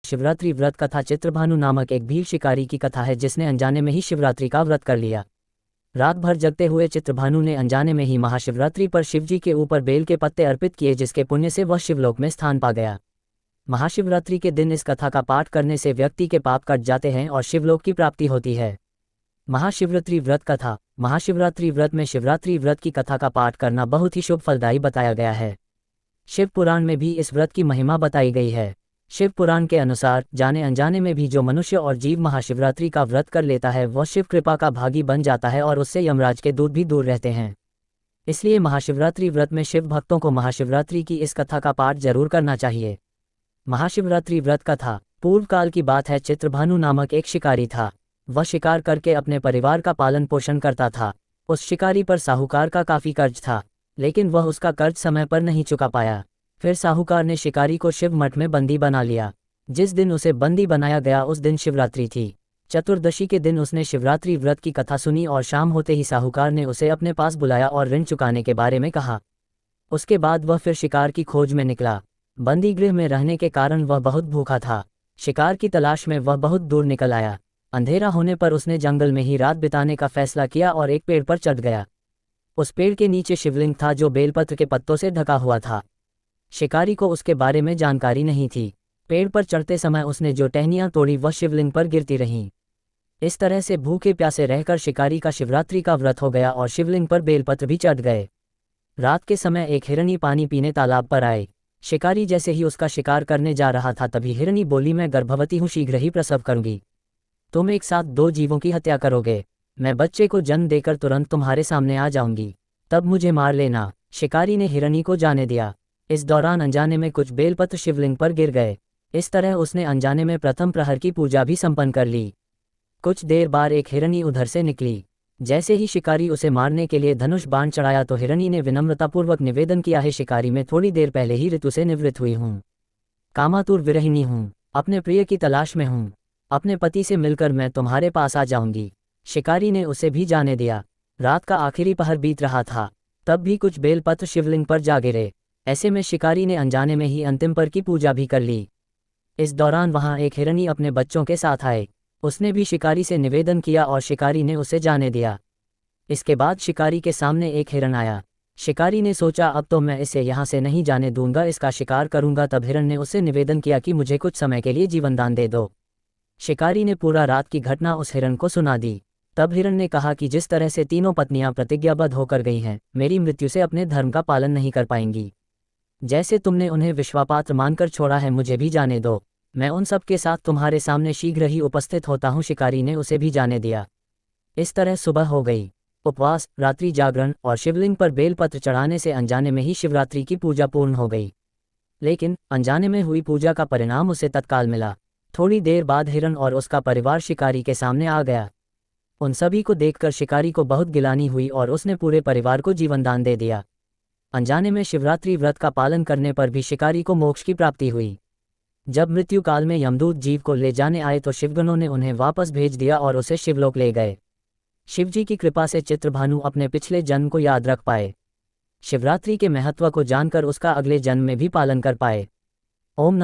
शिवरात्रि व्रत कथा। चित्रभानु नामक एक भील शिकारी की कथा है जिसने अनजाने में ही शिवरात्रि का व्रत कर लिया। रात भर जगते हुए चित्रभानु ने अनजाने में ही महाशिवरात्रि पर शिवजी के ऊपर बेल के पत्ते अर्पित किए, जिसके पुण्य से वह शिवलोक में स्थान पा गया। महाशिवरात्रि के दिन इस कथा का पाठ करने से व्यक्ति के पाप कट जाते हैं और शिवलोक की प्राप्ति होती है। महाशिवरात्रि व्रत कथा। महाशिवरात्रि व्रत में शिवरात्रि व्रत की कथा का पाठ करना बहुत ही शुभ फलदायी बताया गया है। शिव पुराण में भी इस व्रत की महिमा बताई गई है। शिव पुराण के अनुसार जाने अनजाने में भी जो मनुष्य और जीव महाशिवरात्रि का व्रत कर लेता है वह शिव कृपा का भागी बन जाता है और उससे यमराज के दूत भी दूर रहते हैं। इसलिए महाशिवरात्रि व्रत में शिव भक्तों को महाशिवरात्रि की इस कथा का पाठ जरूर करना चाहिए। महाशिवरात्रि व्रत कथा। पूर्व काल की बात है, चित्रभानु नामक एक शिकारी था। वह शिकार करके अपने परिवार का पालन पोषण करता था। उस शिकारी पर साहूकार का काफी कर्ज था, लेकिन वह उसका कर्ज समय पर नहीं चुका पाया। फिर साहूकार ने शिकारी को शिव मठ में बंदी बना लिया। जिस दिन उसे बंदी बनाया गया उस दिन शिवरात्रि थी। चतुर्दशी के दिन उसने शिवरात्रि व्रत की कथा सुनी और शाम होते ही साहूकार ने उसे अपने पास बुलाया और ऋण चुकाने के बारे में कहा। उसके बाद वह फिर शिकार की खोज में निकला। बंदी गृह में रहने के कारण वह बहुत भूखा था। शिकार की तलाश में वह बहुत दूर निकल आया। अंधेरा होने पर उसने जंगल में ही रात बिताने का फैसला किया और एक पेड़ पर चढ़ गया। उस पेड़ के नीचे शिवलिंग था जो बेलपत्र के पत्तों से ढका हुआ था। शिकारी को उसके बारे में जानकारी नहीं थी। पेड़ पर चढ़ते समय उसने जो टहनियां तोड़ी वह शिवलिंग पर गिरती रहीं। इस तरह से भूखे प्यासे रहकर शिकारी का शिवरात्रि का व्रत हो गया और शिवलिंग पर बेलपत्र भी चढ़ गए। रात के समय एक हिरनी पानी पीने तालाब पर आए। शिकारी जैसे ही उसका शिकार करने जा रहा था तभी हिरनी बोली, मैं गर्भवती हूँ, शीघ्र ही प्रसव करूंगी। तुम एक साथ दो जीवों की हत्या करोगे। मैं बच्चे को जन्म देकर तुरंत तुम्हारे सामने आ जाऊंगी, तब मुझे मार लेना। शिकारी ने हिरनी को जाने दिया। इस दौरान अनजाने में कुछ बेलपत्र शिवलिंग पर गिर गए। इस तरह उसने अनजाने में प्रथम प्रहर की पूजा भी संपन्न कर ली। कुछ देर बाद एक हिरनी उधर से निकली। जैसे ही शिकारी उसे मारने के लिए धनुष बाण चढ़ाया तो हिरनी ने विनम्रतापूर्वक निवेदन किया है, शिकारी मैं थोड़ी देर पहले ही ऋतु से निवृत्त हुई हूँ, कामातुर विरहिणी हूँ, अपने प्रिय की तलाश में हूँ। अपने पति से मिलकर मैं तुम्हारे पास आ जाऊंगी। शिकारी ने उसे भी जाने दिया। रात का आखिरी पहर बीत रहा था, तब भी कुछ बेलपत्र शिवलिंग पर जा गिरे। ऐसे में शिकारी ने अनजाने में ही अंतिम पर की पूजा भी कर ली। इस दौरान वहां एक हिरनी अपने बच्चों के साथ आए। उसने भी शिकारी से निवेदन किया और शिकारी ने उसे जाने दिया। इसके बाद शिकारी के सामने एक हिरण आया। शिकारी ने सोचा अब तो मैं इसे यहाँ से नहीं जाने दूंगा, इसका शिकार करूंगा। तब हिरण ने उससे निवेदन किया कि मुझे कुछ समय के लिए जीवनदान दे दो। शिकारी ने पूरा रात की घटना उस हिरण को सुना दी। तब हिरण ने कहा कि जिस तरह से तीनों पत्नियां प्रतिज्ञाबद्ध होकर गई हैं, मेरी मृत्यु से अपने धर्म का पालन नहीं कर पाएंगी। जैसे तुमने उन्हें विश्वापात्र मानकर छोड़ा है, मुझे भी जाने दो। मैं उन सब के साथ तुम्हारे सामने शीघ्र ही उपस्थित होता हूँ। शिकारी ने उसे भी जाने दिया। इस तरह सुबह हो गई। उपवास, रात्रि जागरण और शिवलिंग पर बेलपत्र चढ़ाने से अनजाने में ही शिवरात्रि की पूजा पूर्ण हो गई। लेकिन अनजाने में हुई पूजा का परिणाम उसे तत्काल मिला। थोड़ी देर बाद हिरण और उसका परिवार शिकारी के सामने आ गया। उन सभी को देखकर शिकारी को बहुत गिलानी हुई और उसने पूरे परिवार को जीवनदान दे दिया। अनजाने में शिवरात्रि व्रत का पालन करने पर भी शिकारी को मोक्ष की प्राप्ति हुई। जब मृत्यु काल में यमदूत जीव को ले जाने आए तो शिवगणों ने उन्हें वापस भेज दिया और उसे शिवलोक ले गए। शिवजी की कृपा से चित्रभानु अपने पिछले जन्म को याद रख पाए, शिवरात्रि के महत्व को जानकर उसका अगले जन्म में भी पालन कर पाए। ओम नमः